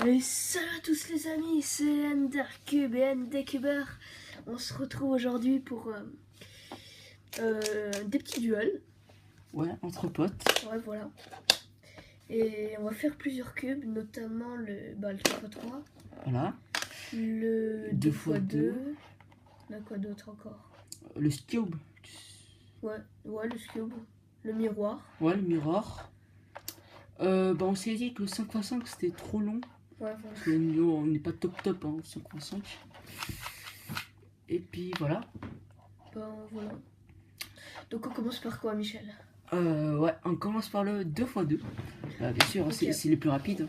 Et salut à tous les amis, c'est Endercube et Endecuber. On se retrouve aujourd'hui pour des petits duels. Ouais, entre potes. Ouais, voilà. Et on va faire plusieurs cubes, notamment le 3x3. Voilà. Le 2x2. On a quoi d'autre encore? Le cube. Ouais, le cube. Le miroir. Ouais, le miroir. On s'est dit que le 5x5 c'était trop long. Ouais, Parce que nous, on n'est pas top hein, 5x5. Et puis voilà. Voilà. Donc on commence par quoi, Michel? Ouais, on commence par le 2x2. Bien sûr, Okay. c'est les plus rapides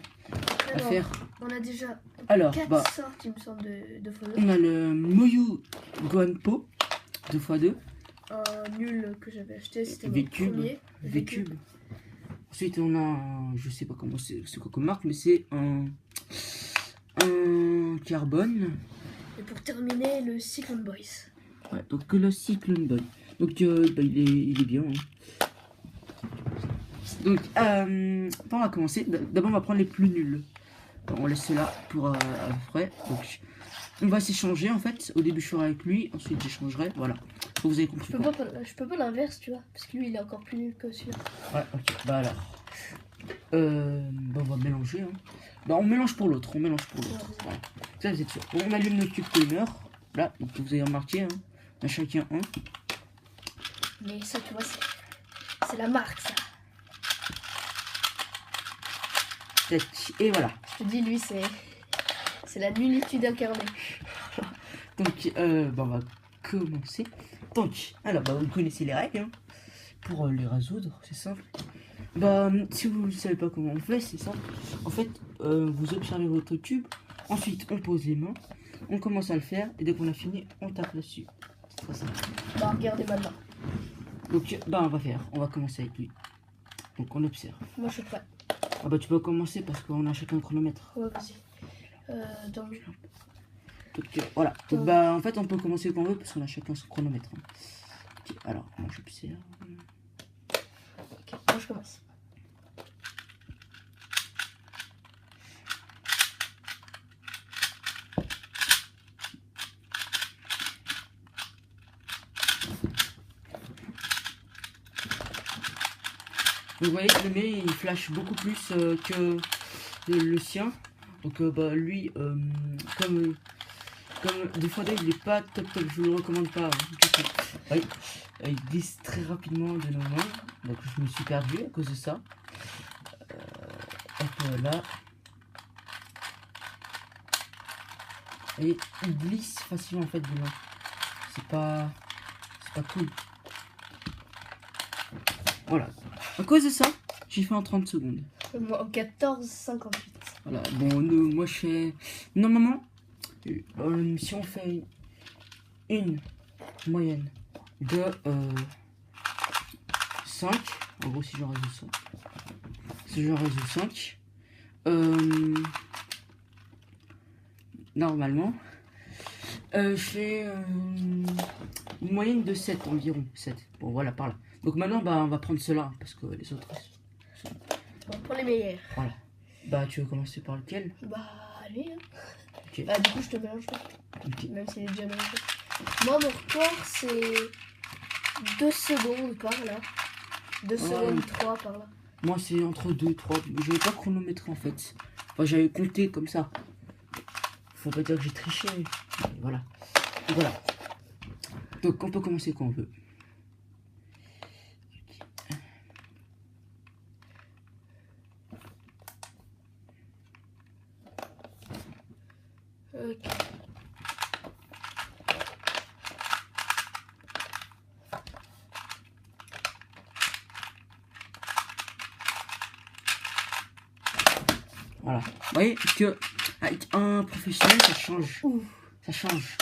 à faire. On a déjà 4 sortes, il me semble, de 2x2. On a le Moyu Guanpo 2x2. Un nul que j'avais acheté, c'était mon premier. V-Cube. Ensuite, on a, je sais pas comment c'est quoi comme marque, mais c'est un carbone. Et pour terminer, le Cyclone Boys. Ouais, donc le Cyclone Boy. Donc il est bien. Hein. Donc, on va commencer. D'abord, on va prendre les plus nuls. On laisse cela pour après. Donc, on va s'échanger en fait. Au début, je ferai avec lui. Ensuite, j'échangerai. Voilà. Vous avez compris. Je peux pas l'inverse, tu vois. Parce que lui, il est encore plus nul que celui-là. Ouais, ok. Bah alors. On va mélanger. Hein. Bah, on mélange pour l'autre. On mélange pour l'autre. Voilà. Ça, vous êtes sûr. Bon, on allume notre cube timer. Là, donc vous avez remarqué. Hein. On a chacun un. Mais ça, tu vois, c'est la marque, ça. Et voilà. Je te dis, lui, c'est la nullitude incarnée. Donc, on va commencer. Donc, alors, vous connaissez les règles. Hein. Pour les résoudre, c'est simple. Si vous ne savez pas comment on fait, c'est simple. En fait, vous observez votre cube. Ensuite, on pose les mains. On commence à le faire. Et dès qu'on a fini, on tape dessus. C'est très simple. Regardez maintenant. Donc, on va commencer avec lui. Donc, on observe. Moi, je suis prêt. Tu peux commencer parce qu'on a chacun un chronomètre. Ouais, vas-y. Donc, voilà. Donc, en fait, on peut commencer quand on veut parce qu'on a chacun son chronomètre. Hein. Okay, alors, moi, j'observe. Ok, moi, je commence. Vous voyez que le mien il flash beaucoup plus que le sien. Donc lui, comme des fois il est pas top, je vous le recommande pas. Hein, il glisse très rapidement de nos mains. Donc je me suis perdu à cause de ça. Hop là. Et il glisse facilement en fait de main. C'est pas cool. Voilà. À cause de ça, j'ai fait en 30 secondes. Moi, en 14,58. Voilà. Bon, moi je fais... Normalement, si on fait une moyenne de 5, en gros si je résous ça, si je résous 5, normalement, je fais une moyenne de 7 environ. 7. Bon, voilà, par là. Donc maintenant, on va prendre cela, parce que les autres... Pour les meilleurs. Voilà. Tu veux commencer par lequel? Allez. Hein. Okay. Du coup, je te mélange pas. Okay. Même s'il est déjà mélangé. Moi, mon record, c'est 2 secondes par là. 2 secondes, 3 par là. Moi, c'est entre 2 et 3. Je n'ai pas chronométré, en fait. Enfin, j'avais compté comme ça. Faut pas dire que j'ai triché. Voilà. Et voilà. Donc, on peut commencer quand on veut. Ok. Voilà. Vous voyez que avec un professionnel, ça change. Ouh. Ça change.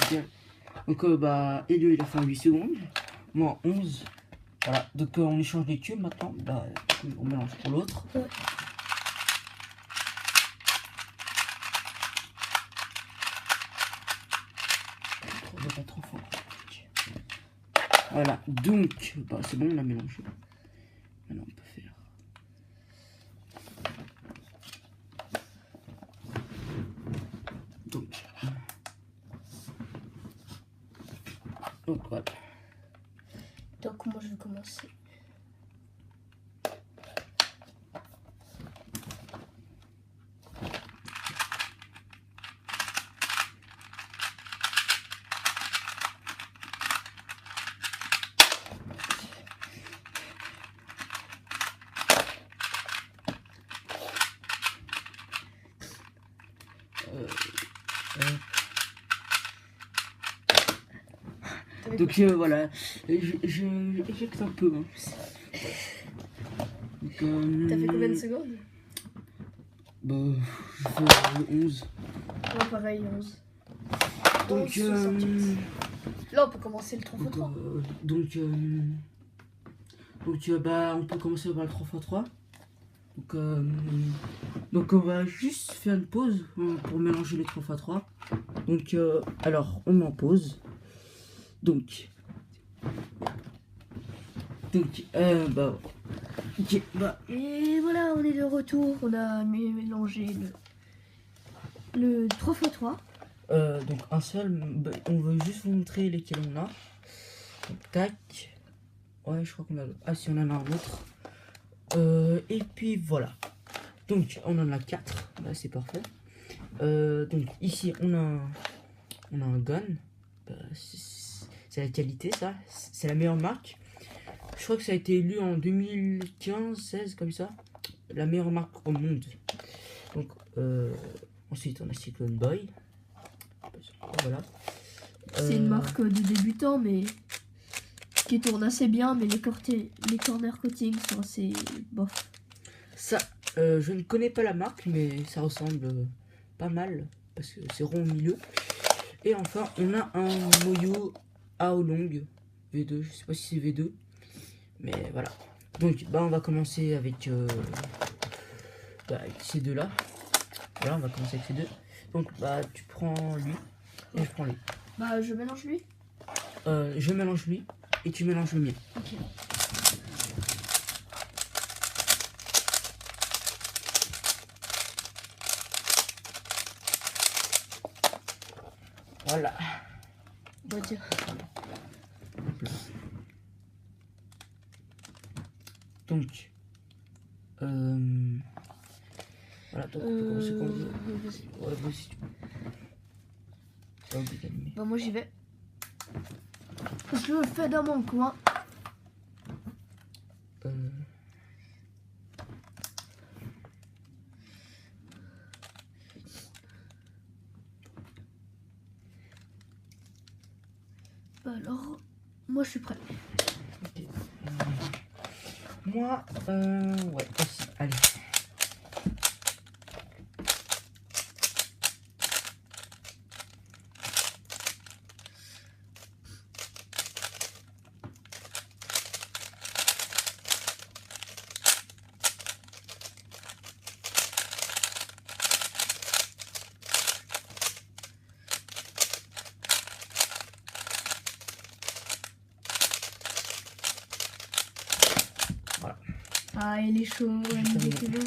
Donc, Elio, il a fait en 8 secondes. Moi, 11. Voilà. Donc, on échange les cubes maintenant. On mélange pour l'autre. Ouais. Pas trop fort. Voilà, donc c'est bon, on a mélangé. Maintenant on peut faire Donc voilà. Donc moi je vais commencer. Donc voilà, je éjecte un peu. Hein. Donc, T'as fait combien de secondes? Bah, je fais 11. Ouais, pareil, 11. Donc, 11,68. Là, on peut commencer le 3x3. Bah, on peut commencer par le 3x3. Donc on va juste faire une pause pour mélanger les 3x3. Donc, alors, on met en pause. Donc, bah, ok, bah. Et voilà, on est de retour. On a mélangé le 3x3. Donc un seul, bah, on veut juste vous montrer lesquels on a. Donc, tac. Ouais, je crois qu'on a. Ah, si, on en a un autre. Et puis voilà. Donc on en a 4. Bah, c'est parfait. Donc ici, on a un gun. Bah, c'est la qualité, ça. C'est la meilleure marque. Je crois que ça a été élu en 2015-16 comme ça. La meilleure marque au monde. Donc ensuite on a Cyclone Boy. Voilà. C'est une marque de débutant, mais qui tourne assez bien, mais les corner coatings sont assez bof. Ça, je ne connais pas la marque, mais ça ressemble pas mal parce que c'est rond au milieu. Et enfin, on a un Moyo Aolong V2. Je sais pas si c'est V2, mais voilà. Donc, bah, on va commencer avec, avec ces deux-là. Voilà, on va commencer avec ces deux. Donc, bah, tu prends lui et je prends lui. Bah, je mélange lui. Je mélange lui et tu mélanges le mien. Ok. Voilà. On va dire. Donc, voilà, donc on peut commencer quand on veut. Ouais, vas-y. Pas obligé d'allumer. Bah, moi j'y vais. Je le fais dans mon coin. Bah alors, moi je suis prêt. Okay. Moi, ouais, aussi, allez. Ah, il est chaud, MDTV.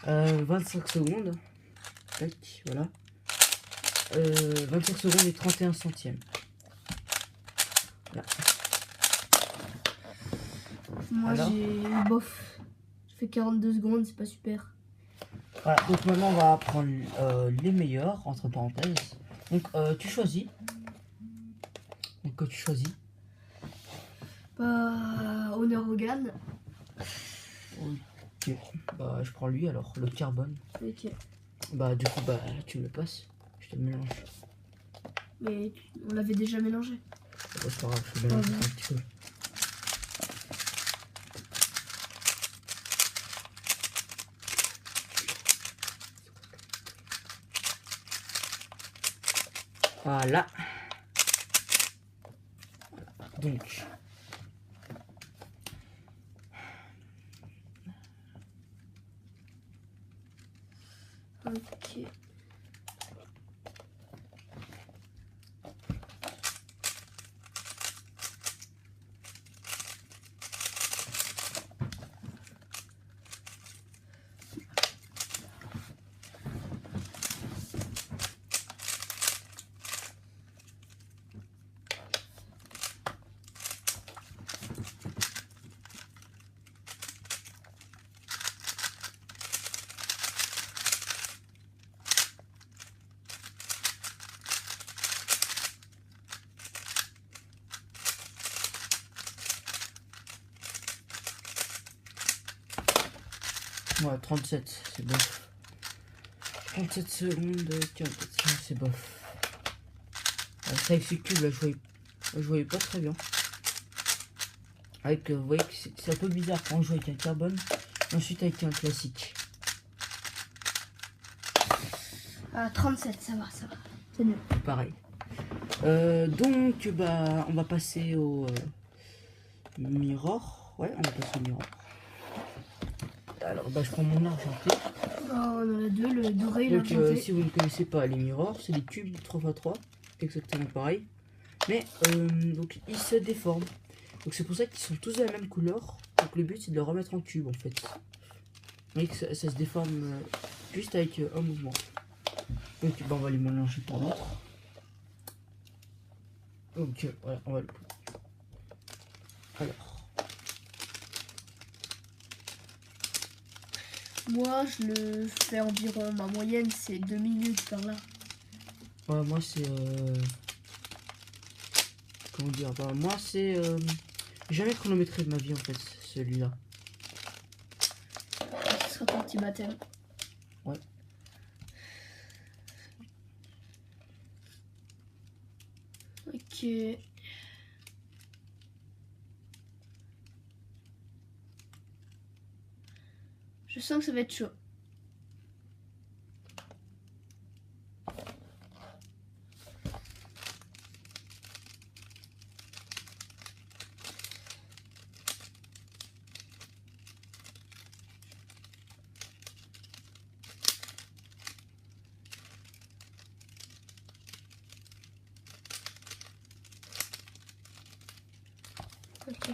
25 secondes. Tac, voilà. 25 secondes et 31 centièmes. Voilà. Moi Alors j'ai bof. Je fais 42 secondes, c'est pas super. Voilà, donc maintenant on va prendre les meilleurs, entre parenthèses. Donc tu choisis. Donc tu choisis. Bah, Honor Hogan. Ok, bah je prends lui alors, le carbone. Ok. Bah du coup, bah tu me le passes, je te le mélange. Mais on l'avait déjà mélangé. Bah, c'est pas grave, je te mélange un petit peu. Voilà. Donc. Ok. 37, c'est bof. 37 secondes, c'est bof. C'est avec ce cube là, je voyais pas très bien. Avec, vous voyez que c'est un peu bizarre quand on joue avec un carbone, et ensuite avec un classique. Ah, 37, ça va, ça va. C'est mieux. Pareil. Donc, bah, on va passer au mirror. Ouais, on va passer au mirror. Alors, bah, je prends mon argenté. Oh, on en a deux, le doré et Donc, l'argenté. si vous ne connaissez pas les mirrors, c'est des cubes 3x3, exactement pareil. Mais, donc, ils se déforment. Donc, c'est pour ça qu'ils sont tous de la même couleur. Donc, le but, c'est de les remettre en cube, en fait. Vous voyez que ça se déforme juste avec un mouvement. Donc, bah, on va les mélanger pour l'autre. Donc, voilà, on va le... Alors... Moi, je le fais environ, ma moyenne, c'est 2 minutes par là. Ouais, moi c'est comment dire, bah moi c'est j'ai jamais chronométré de ma vie en fait celui-là. Ce sera ton petit baptême. Ouais. Ok. Je sens que ça va être chaud. Ok.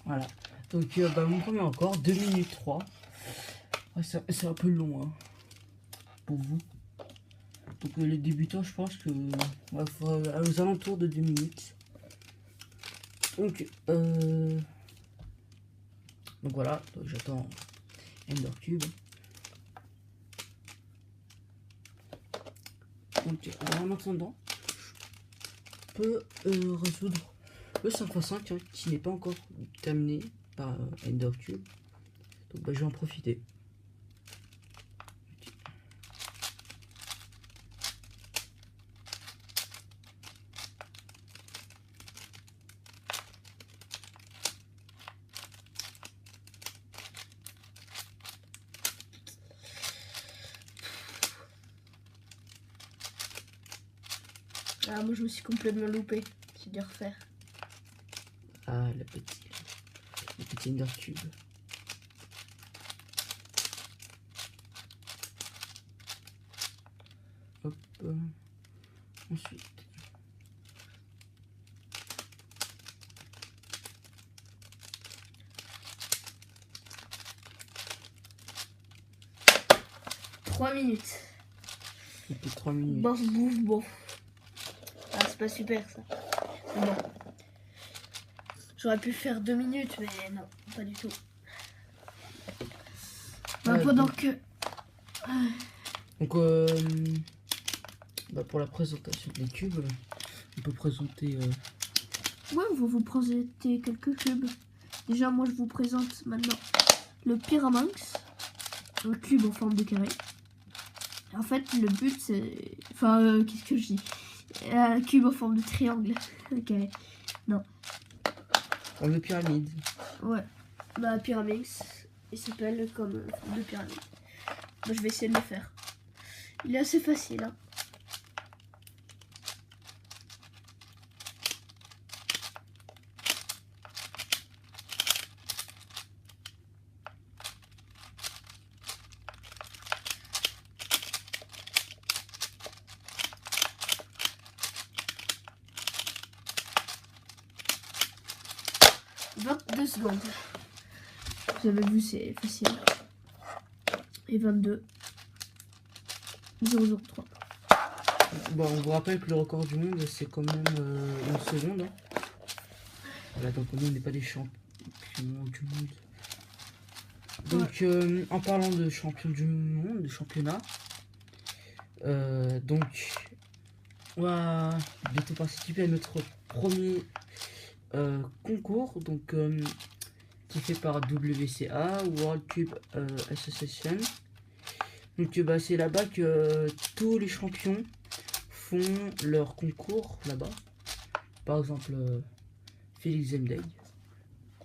Voilà. Donc bah, mon premier encore 2 minutes 3. Ouais, c'est un peu long hein, pour vous. Donc les débutants je pense que ouais, faudra aux alentours de 2 minutes. Donc voilà, j'attends Ender Cube. Donc en attendant, je peux résoudre le 5x5 hein, qui n'est pas encore terminé par Ender Cube. Donc bah, je vais en profiter. Ah, moi je me suis complètement loupé. J'ai dû refaire. Ah, le petit Ender Cube. Hop. Ensuite. 3 minutes. Depuis 3 minutes. Bof, bouf, bof. Ah, c'est pas super ça. Bon. J'aurais pu faire 2 minutes, mais non, pas du tout. Bah, pendant que... Donc, bah, pour la présentation des cubes, on peut présenter... Ouais, on va vous présenter quelques cubes. Déjà, moi, je vous présente maintenant le Pyraminx. Un cube en forme de carré. En fait, le but, c'est... Enfin, qu'est-ce que je dis? Un cube en forme de triangle. Ok. Non. Le pyramide. Ouais. Bah, Pyraminx, il s'appelle comme forme de pyramide. Bah, je vais essayer de le faire. Il est assez facile, hein. « 22 secondes. Vous avez vu, c'est facile. Et 22. 003. Bon, on vous rappelle que le record du monde, c'est quand même 1 seconde. Hein. Voilà, donc nous, on n'est pas des champions du monde. Donc, ouais. En parlant de champion du monde, de championnat, donc, on va bientôt participer à notre premier concours, donc qui est fait par WCA, World Cube Association. Donc bah, c'est là-bas que tous les champions font leur concours là-bas. Par exemple, Félix Zemdeg,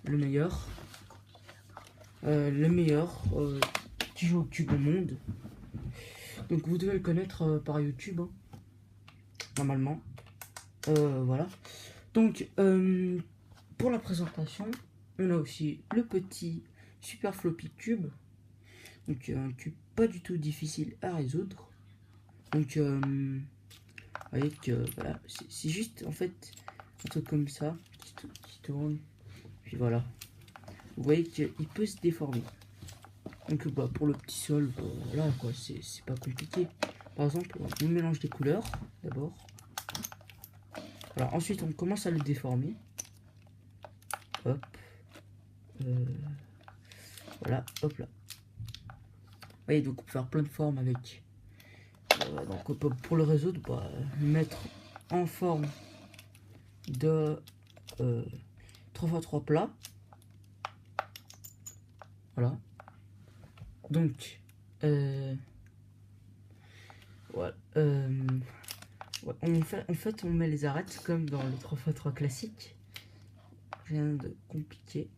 le meilleur qui joue au cube au monde. Donc vous devez le connaître par YouTube, hein, normalement. Voilà. Donc pour la présentation, on a aussi le petit Super Floppy Cube. Donc un cube pas du tout difficile à résoudre. Donc avec voilà, c'est juste en fait un truc comme ça qui tourne. Puis voilà. Vous voyez qu'il peut se déformer. Donc bah, pour le petit sol, voilà quoi, c'est pas compliqué. Par exemple, on mélange des couleurs d'abord. Voilà, ensuite on commence à le déformer. Hop. Voilà, hop là. Vous voyez, donc on peut faire plein de formes avec. Donc on peut, pour le résoudre, bah, mettre en forme de 3x3 plats. Voilà. Donc, ouais, ouais, en fait, on met les arêtes comme dans le 3x3 classique. Rien de compliqué.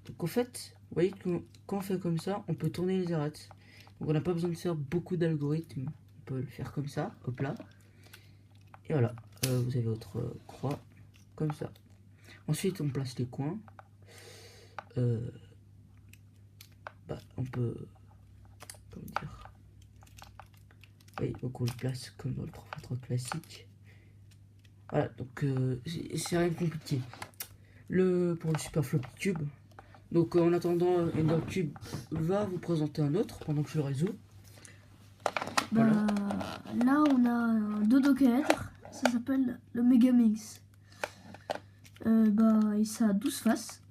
Donc en fait, vous voyez que quand on fait comme ça, on peut tourner les arêtes. Donc on n'a pas besoin de faire beaucoup d'algorithmes. On peut le faire comme ça, hop là. Et voilà, vous avez votre croix comme ça. Ensuite, on place les coins. Bah, on peut, comment dire, oui, donc on le place comme dans le 3x3 classique. Voilà, donc c'est rien de compliqué. Pour le Super Floppy Cube. Donc en attendant, Cube va vous présenter un autre pendant que je le résous. Bah, voilà. Là on a un dodocahèdre, ça s'appelle le Megaminx. Bah, et ça a 12 faces.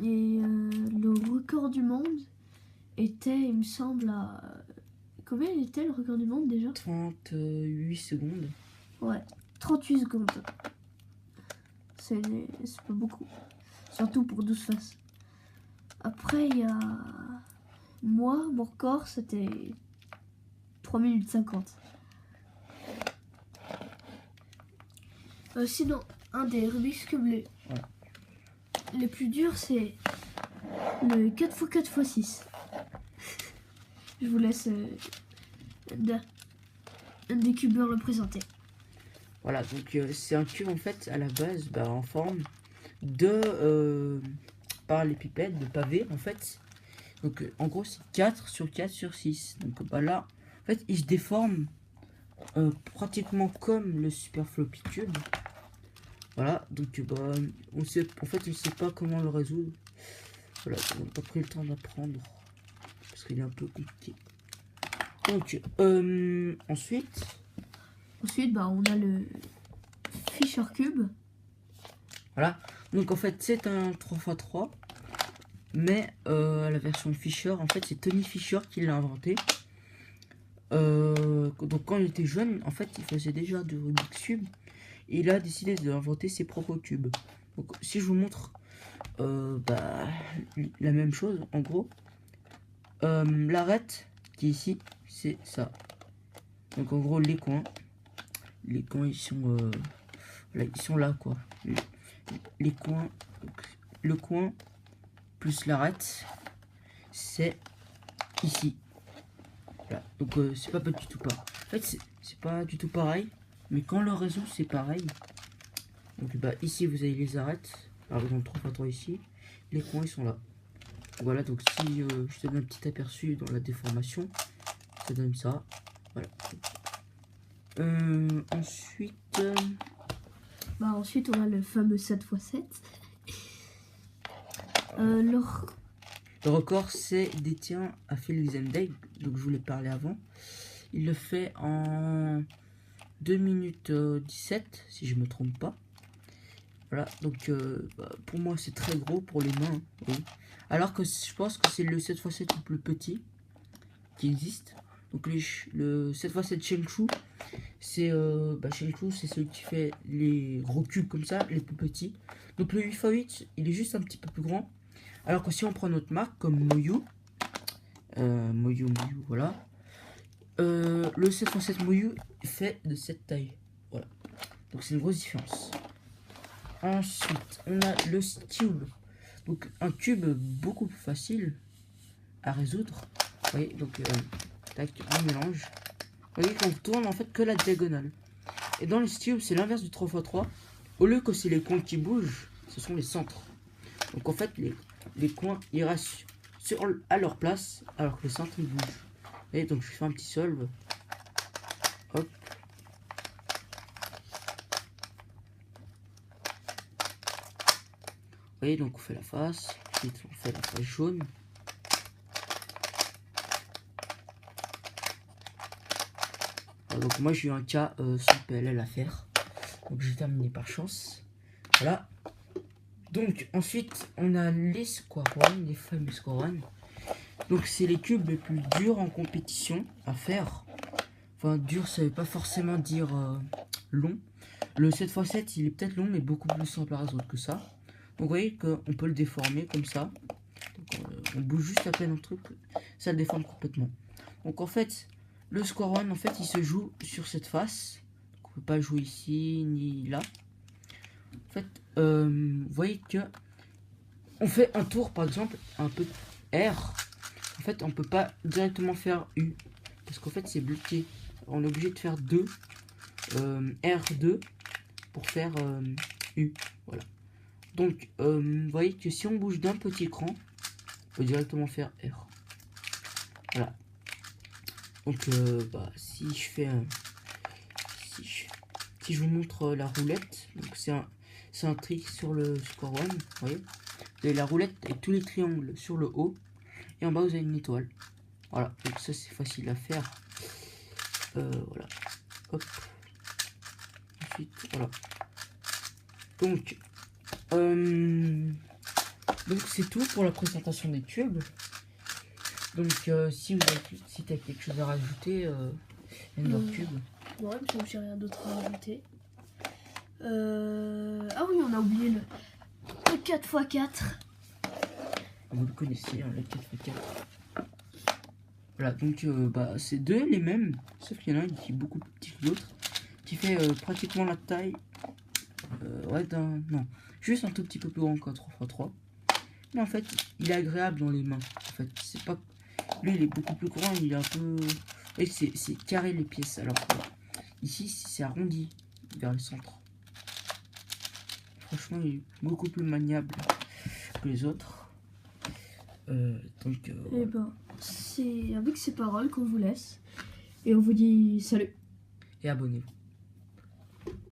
Et le record du monde était, il me semble, à... Combien il était le record du monde déjà? 38 secondes. Ouais, 38 secondes. C'est pas beaucoup. Surtout pour 12 faces. Après, il y a... Moi, mon record, c'était 3 minutes 50. Sinon, un des Rubik's Cube les plus durs, c'est le 4x4x6. Je vous laisse un des cubeurs le présenter. Voilà, donc c'est un cube en fait à la base en forme de parallélépipède, de pavé en fait. Donc en gros c'est 4 sur 4 sur 6. Donc bah, là, en fait il se déforme pratiquement comme le Super Floppy Cube. Voilà, donc bah, on sait pas comment le résoudre. Voilà, on n'a pas pris le temps d'apprendre. Parce parce qu'il est un peu compliqué. Donc, ensuite, bah, on a le Fisher Cube. voilà. Donc, en fait, c'est un 3x3. Mais la version Fisher, en fait, c'est Tony Fisher qui l'a inventé. Donc, quand il était jeune, en fait, il faisait déjà du Rubik's Cube. Et il a décidé d'inventer ses propres cubes. Donc, si je vous montre bah, la même chose, en gros, l'arête qui est ici, c'est ça. Donc, en gros, les coins ils sont, là, ils sont là, quoi. Les coins, le coin plus l'arête, c'est ici. Voilà. Donc, c'est pas du tout pareil. En fait, c'est pas du tout pareil. Mais quand le réseau c'est pareil, donc bah ici vous avez les arêtes, par exemple 3x3 ici, les coins ils sont là. Voilà, donc si je te donne un petit aperçu dans la déformation, ça donne ça. Voilà. Ensuite, Bah, ensuite, on a le fameux 7x7. le record c'est détient à Felix Day, donc je voulais parler avant. Il le fait en 2 minutes 17, si je me trompe pas. Voilà, donc bah, pour moi c'est très gros pour les mains, oui. Alors que je pense que c'est le 7x7 le plus petit qui existe. Donc le 7x7 Shenshu, c'est c'est celui qui fait les gros cubes comme ça, les plus petits. Donc le 8x8, il est juste un petit peu plus grand. Alors que si on prend notre marque comme Moyu, voilà. Le 7x7 Moyu fait de cette taille. Voilà. Donc c'est une grosse différence. Ensuite, on a le cube. Donc un cube beaucoup plus facile à résoudre. Vous voyez, donc tac, on mélange. Vous voyez qu'on tourne en fait que la diagonale. Et dans le cube, c'est l'inverse du 3x3. Au lieu que c'est les coins qui bougent, ce sont les centres. Donc en fait, les coins ils restent à leur place, alors que les centres ils bougent. Et donc je fais un petit solve. Hop. Vous voyez, donc on fait la face, ensuite on fait la face jaune. Donc moi j'ai eu un cas sans PLL à faire. Donc j'ai terminé par chance. Voilà. Donc ensuite on a les square one, les fameux square one. Donc c'est les cubes les plus durs en compétition à faire. Enfin dur ça veut pas forcément dire long. Le 7x7 il est peut-être long mais beaucoup plus simple à résoudre que ça. Donc vous voyez qu'on peut le déformer comme ça. Donc, on bouge juste à peine un truc, ça le déforme complètement. Donc en fait, le square one, en fait, il se joue sur cette face. Donc, on peut pas jouer ici ni là. En fait, vous voyez que on fait un tour, par exemple, un peu R. En fait, on peut pas directement faire U parce qu'en fait, c'est bloqué. On est obligé de faire 2 R2 pour faire U. Voilà. Donc, vous voyez que si on bouge d'un petit cran, on peut directement faire R. Voilà. Donc, si je fais si je vous montre la roulette, donc c'est un trick sur le score one, vous voyez. Vous avez la roulette avec tous les triangles sur le haut, et en bas vous avez une étoile. Voilà, donc ça c'est facile à faire. Voilà. Hop. Ensuite, voilà. Donc c'est tout pour la présentation des cubes. Donc si tu as quelque chose à rajouter, Cube. Ouais, parce que j'ai rien d'autre à rajouter. Ah oui, on a oublié le 4x4. Vous le connaissez, hein, le 4x4. Voilà, donc c'est deux les mêmes, sauf qu'il y en a un qui est beaucoup plus petit que l'autre, qui fait pratiquement la taille non, juste un tout petit peu plus grand qu'un 3x3. Mais en fait, il est agréable dans les mains. En fait, c'est pas. Lui, il est beaucoup plus grand, il est un peu. Et c'est carré les pièces. Alors que ici, c'est arrondi vers le centre. Franchement, il est beaucoup plus maniable que les autres. Et ben, c'est avec ces paroles qu'on vous laisse. Et on vous dit salut. Et abonnez-vous.